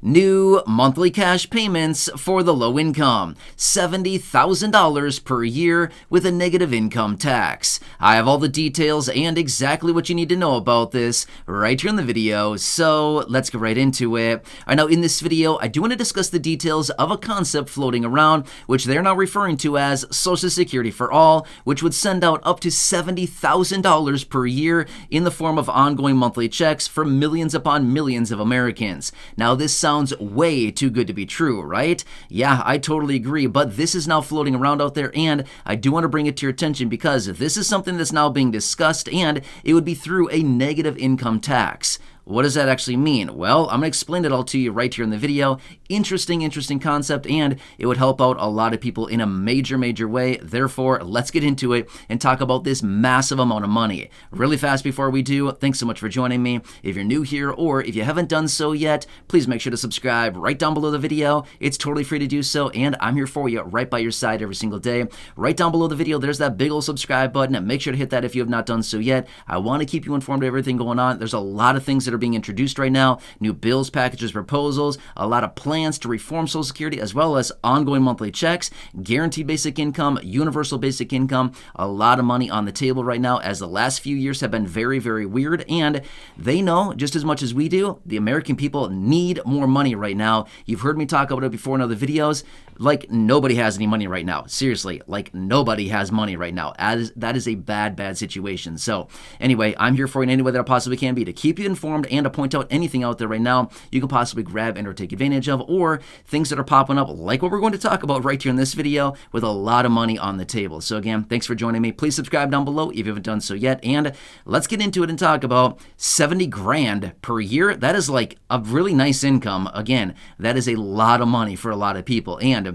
New monthly cash payments for the low income, $70,000 per year with a negative income tax. I have all the details and exactly what you need to know about this right here in the video, so let's get right into it. All right, now in this video, I do want to discuss the details of a concept floating around, which they're now referring to as Social Security for All, which would send out up to $70,000 per year in the form of ongoing monthly checks for millions upon millions of Americans. Now, this sounds way too good to be true, right? Yeah, I totally agree, but this is now floating around out there, and I do want to bring it to your attention because this is something that's now being discussed, and it would be through a negative income tax. What does that actually mean? Well, I'm going to explain it all to you right here in the video. Interesting concept, and it would help out a lot of people in a major way. Therefore, let's get into it and talk about this massive amount of money. Really fast before we do, thanks so much for joining me. If you're new here or if you haven't done so yet, please make sure to subscribe right down below the video. It's totally free to do so, and I'm here for you right by your side every single day. Right down below the video, there's that big old subscribe button, and make sure to hit that if you have not done so yet. I want to keep you informed of everything going on. There's a lot of things that are being introduced right now, new bills, packages, proposals, a lot of plans to reform Social Security, as well as ongoing monthly checks, guaranteed basic income, universal basic income, a lot of money on the table right now, as the last few years have been very weird, and they know just as much as we do, the American people need more money right now. You've heard me talk about it before in other videos. Like, nobody has any money right now. Seriously, like, nobody has money right now. That is a bad situation. So anyway, I'm here for you in any way that I possibly can be to keep you informed and to point out anything out there right now you can possibly grab and or take advantage of, or things that are popping up like what we're going to talk about right here in this video with a lot of money on the table. So again, thanks for joining me. Please subscribe down below if you haven't done so yet, and let's get into it and talk about 70 grand per year. That is like a really nice income. Again, that is a lot of money for a lot of people, and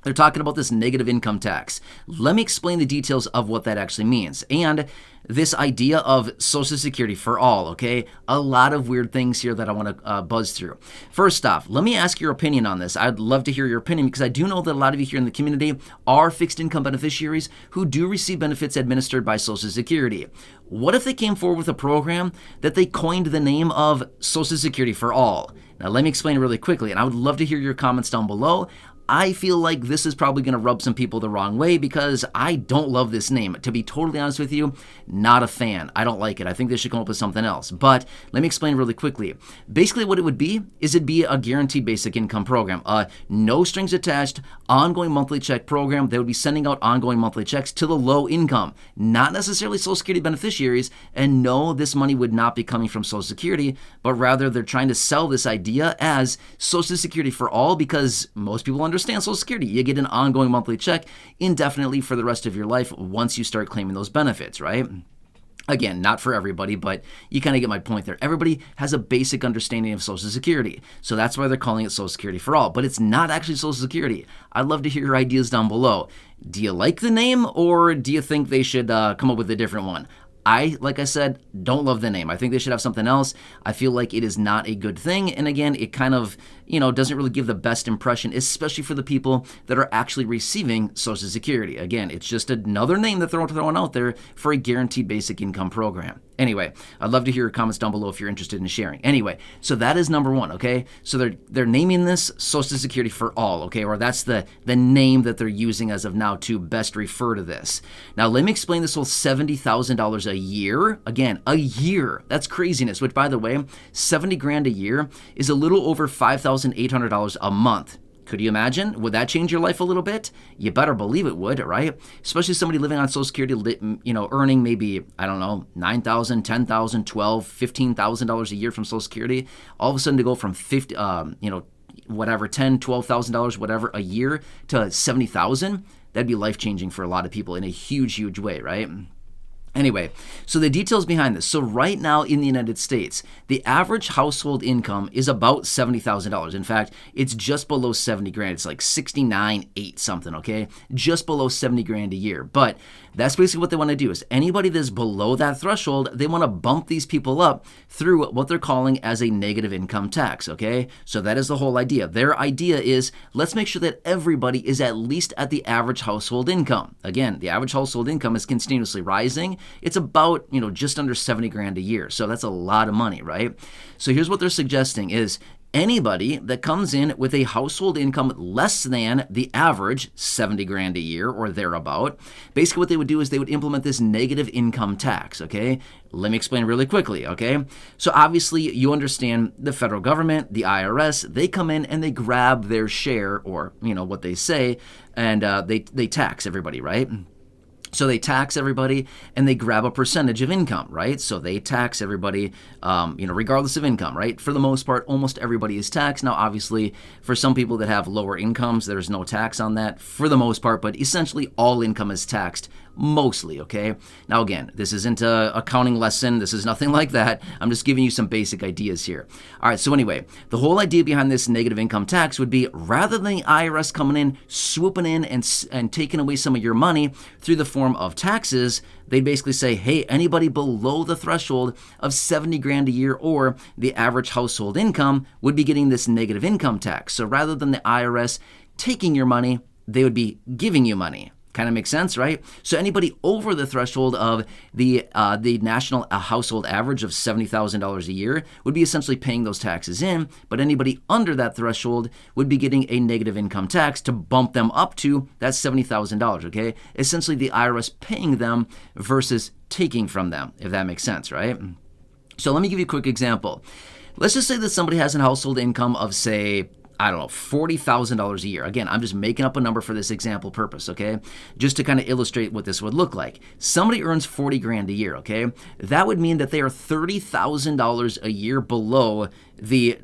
they're talking about this negative income tax. Let me explain the details of what that actually means. And this idea of Social Security for all, okay? A lot of weird things here that I want to buzz through. First off, let me ask your opinion on this. I'd love to hear your opinion because I do know that a lot of you here in the community are fixed income beneficiaries who do receive benefits administered by Social Security. What if they came forward with a program that they coined the name of Social Security for All? Now, let me explain it really quickly, and I would love to hear your comments down below. I feel like this is probably going to rub some people the wrong way because I don't love this name. To be totally honest with you, not a fan. I don't like it. I think they should come up with something else. But let me explain really quickly. Basically what it would be is it'd be a guaranteed basic income program. No strings attached, ongoing monthly check program. They would be sending out ongoing monthly checks to the low income, not necessarily Social Security beneficiaries. And no, this money would not be coming from Social Security, but rather they're trying to sell this idea as Social Security for all because most people understand Social Security. You get an ongoing monthly check indefinitely for the rest of your life once you start claiming those benefits, right? Again, not for everybody, but you kind of get my point there. Everybody has a basic understanding of Social Security, so that's why they're calling it Social Security for All, but it's not actually Social Security. I'd love to hear your ideas down below. Do you like the name, or do you think they should come up with a different one? Like I said, don't love the name. I think they should have something else. I feel like it is not a good thing. And again, it kind of, doesn't really give the best impression, especially for the people that are actually receiving Social Security. Again, it's just another name that they're throwing out there for a guaranteed basic income program. Anyway, I'd love to hear your comments down below if you're interested in sharing. Anyway, so that is number one, okay? So they're naming this Social Security for All, okay? Or that's the name that they're using as of now to best refer to this. Now, let me explain this whole $70,000 a year. Again, a year. That's craziness, which, by the way, 70 grand a year is a little over $5,800 a month. Could you imagine? Would that change your life a little bit? You better believe it would, right? Especially somebody living on Social Security, earning maybe, I don't know, $9,000, $10,000, $12,000, $15,000 a year from Social Security. All of a sudden to go from $10,000, $12,000, whatever, a year to $70,000, that'd be life-changing for a lot of people in a huge way, right? Anyway, so the details behind this. So right now in the United States, the average household income is about $70,000. In fact, it's just below 70 grand. It's like 69.8 something, okay? Just below 70 grand a year. But that's basically what they want to do is anybody that's below that threshold, they want to bump these people up through what they're calling as a negative income tax, okay? So that is the whole idea. Their idea is let's make sure that everybody is at least at the average household income. Again, the average household income is continuously rising. It's about, just under 70 grand a year. So that's a lot of money, right? So here's what they're suggesting is Anybody that comes in with a household income less than the average 70 grand a year or thereabout, basically what they would do is they would implement this negative income tax, okay? Let me explain really quickly, okay? So obviously you understand the federal government, the IRS, they come in and they grab their share, or what they say, and they tax everybody, right? So they tax everybody and they grab a percentage of income, right? So they tax everybody, regardless of income, right? For the most part, almost everybody is taxed. Now, obviously, for some people that have lower incomes, there's no tax on that for the most part, but essentially all income is taxed mostly, okay? Now, again, this isn't an accounting lesson. This is nothing like that. I'm just giving you some basic ideas here. All right, so anyway, the whole idea behind this negative income tax would be rather than the IRS coming in, swooping in and taking away some of your money through the form of taxes, they basically say, hey, anybody below the threshold of 70 grand a year or the average household income would be getting this negative income tax. So rather than the IRS taking your money, they would be giving you money. Kind of makes sense, right? So anybody over the threshold of the national household average of $70,000 a year would be essentially paying those taxes in, but anybody under that threshold would be getting a negative income tax to bump them up to that $70,000, okay? Essentially the IRS paying them versus taking from them, if that makes sense, right? So let me give you a quick example. Let's just say that somebody has a household income of, say, I don't know, $40,000 a year. Again, I'm just making up a number for this example purpose, okay? Just to kind of illustrate what this would look like. Somebody earns 40 grand a year, okay? That would mean that they are $30,000 a year below the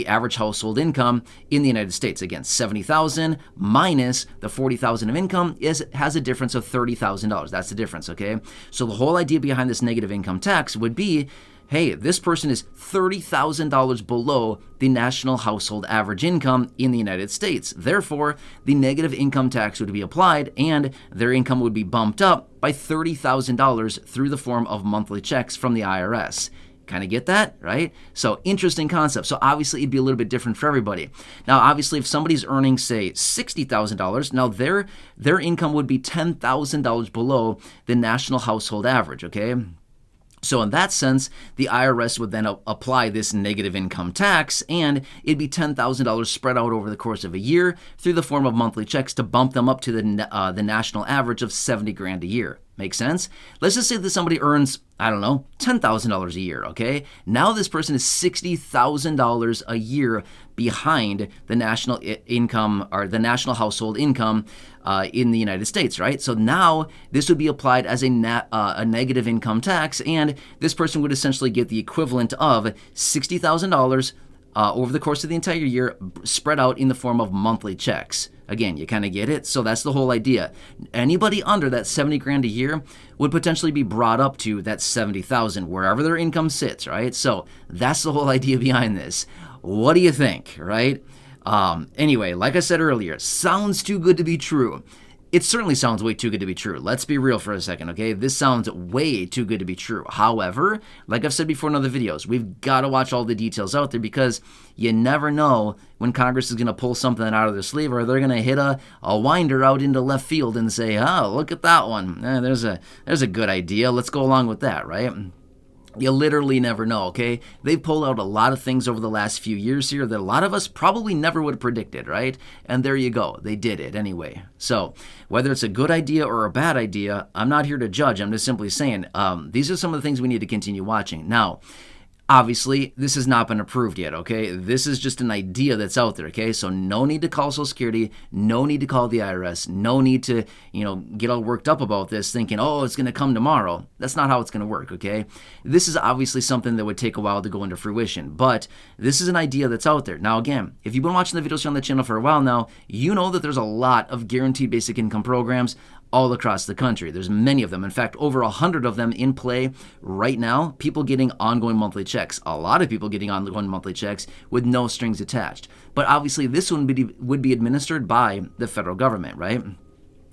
average household income in the United States. Again, 70,000 minus the 40,000 of income has a difference of $30,000. That's the difference, okay? So the whole idea behind this negative income tax would be, hey, this person is $30,000 below the national household average income in the United States. Therefore, the negative income tax would be applied and their income would be bumped up by $30,000 through the form of monthly checks from the IRS. Kind of get that, right? So interesting concept. So obviously it'd be a little bit different for everybody. Now, obviously if somebody's earning, say, $60,000, now their income would be $10,000 below the national household average, okay? So in that sense, the IRS would then apply this negative income tax, and it'd be $10,000 spread out over the course of a year through the form of monthly checks to bump them up to the national average of 70 grand a year. Make sense? Let's just say that somebody earns, I don't know, $10,000 a year, okay? Now this person is $60,000 a year behind the national income or the national household income in the United States, right? So now this would be applied as a negative income tax, and this person would essentially get the equivalent of $60,000 over the course of the entire year spread out in the form of monthly checks. Again, you kind of get it? So that's the whole idea. Anybody under that 70 grand a year would potentially be brought up to that 70,000 wherever their income sits, right? So that's the whole idea behind this. What do you think, right? Anyway, like I said earlier, sounds too good to be true. It certainly sounds way too good to be true. Let's be real for a second, okay? This sounds way too good to be true. However, like I've said before in other videos, we've got to watch all the details out there because you never know when Congress is going to pull something out of their sleeve, or they're going to hit a winder out into left field and say, oh, look at that one. There's a good idea. Let's go along with that, right? You literally never know, okay? They've pulled out a lot of things over the last few years here that a lot of us probably never would have predicted, right? And there you go. They did it anyway. So whether it's a good idea or a bad idea, I'm not here to judge. I'm just simply saying these are some of the things we need to continue watching. Now, obviously, this has not been approved yet, okay? This is just an idea that's out there, okay? So no need to call Social Security, no need to call the IRS, no need to, get all worked up about this thinking, oh, it's going to come tomorrow. That's not how it's going to work, okay? This is obviously something that would take a while to go into fruition, but this is an idea that's out there. Now, again, if you've been watching the videos here on the channel for a while now, you know that there's a lot of guaranteed basic income programs all across the country. There's many of them. In fact, over 100 of them in play right now, people getting ongoing monthly checks. A lot of people getting ongoing monthly checks with no strings attached. But obviously, this one would be administered by the federal government, right?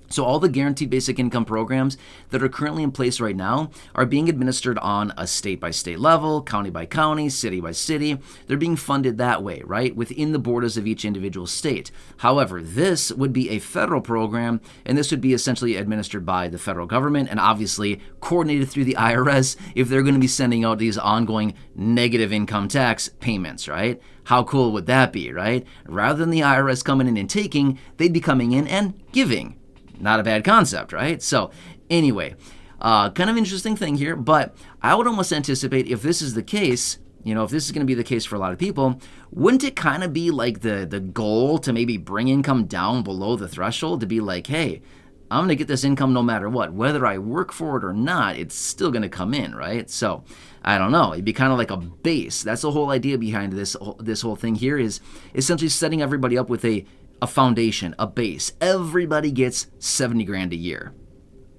So all the guaranteed basic income programs that are currently in place right now are being administered on a state-by-state level, county by county, city by city. They're being funded that way, right, within the borders of each individual state. However, this would be a federal program, and this would be essentially administered by the federal government and obviously coordinated through the IRS if they're going to be sending out these ongoing negative income tax payments, right? How cool would that be, right? Rather than the IRS coming in and taking, they'd be coming in and giving. Not a bad concept, right? So anyway, kind of interesting thing here, but I would almost anticipate if this is the case, if this is going to be the case for a lot of people, wouldn't it kind of be like the goal to maybe bring income down below the threshold to be like, hey, I'm going to get this income no matter what. Whether I work for it or not, it's still going to come in, right? So I don't know. It'd be kind of like a base. That's the whole idea behind this whole thing here, is essentially setting everybody up with a foundation, a base. Everybody gets 70 grand a year.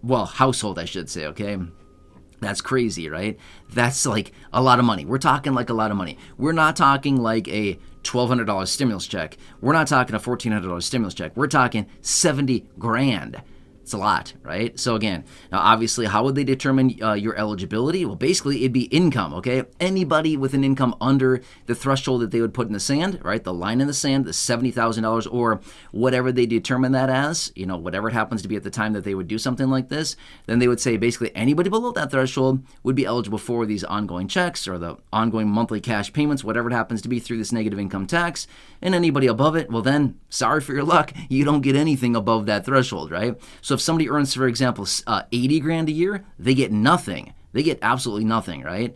Well, household, I should say, okay? That's crazy, right? That's like a lot of money. We're talking like a lot of money. We're not talking like a $1,200 stimulus check. We're not talking a $1,400 stimulus check. We're talking 70 grand. It's a lot, right? So again, now obviously, how would they determine your eligibility? Well, basically, it'd be income, okay? Anybody with an income under the threshold that they would put in the sand, right? The line in the sand, the $70,000 or whatever they determine that as, whatever it happens to be at the time that they would do something like this, then they would say basically anybody below that threshold would be eligible for these ongoing checks or the ongoing monthly cash payments, whatever it happens to be through this negative income tax. And anybody above it, well then, sorry for your luck, you don't get anything above that threshold, right? So if somebody earns, for example, 80 grand a year, they get nothing. They get absolutely nothing, right?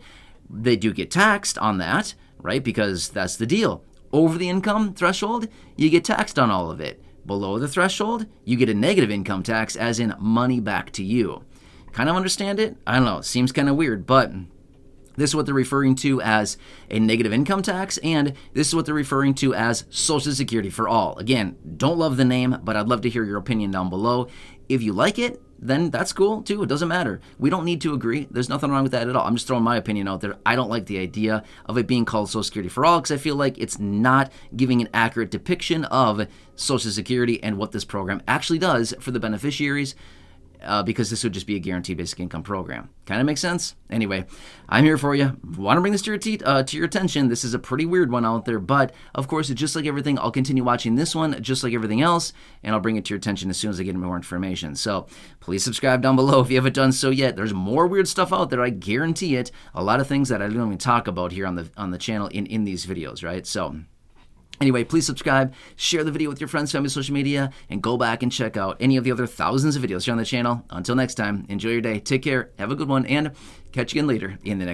They do get taxed on that, right? Because that's the deal. Over the income threshold, you get taxed on all of it. Below the threshold, you get a negative income tax, as in money back to you. Kind of understand it? I don't know. It seems kind of weird, but this is what they're referring to as a negative income tax, and this is what they're referring to as Social Security for all. Again, don't love the name, but I'd love to hear your opinion down below. If you like it, then that's cool too. It doesn't matter. We don't need to agree. There's nothing wrong with that at all. I'm just throwing my opinion out there. I don't like the idea of it being called Social Security for all because I feel like it's not giving an accurate depiction of Social Security and what this program actually does for the beneficiaries. Because this would just be a guaranteed basic income program. Kind of makes sense? Anyway, I'm here for you. Want to bring this to your attention. This is a pretty weird one out there, but of course, just like everything, I'll continue watching this one just like everything else, and I'll bring it to your attention as soon as I get more information. So please subscribe down below if you haven't done so yet. There's more weird stuff out there, I guarantee it. A lot of things that I don't even talk about here on the channel in these videos, right? So anyway, please subscribe, share the video with your friends, family, social media, and go back and check out any of the other thousands of videos here on the channel. Until next time, enjoy your day, take care, have a good one, and catch you again later in the next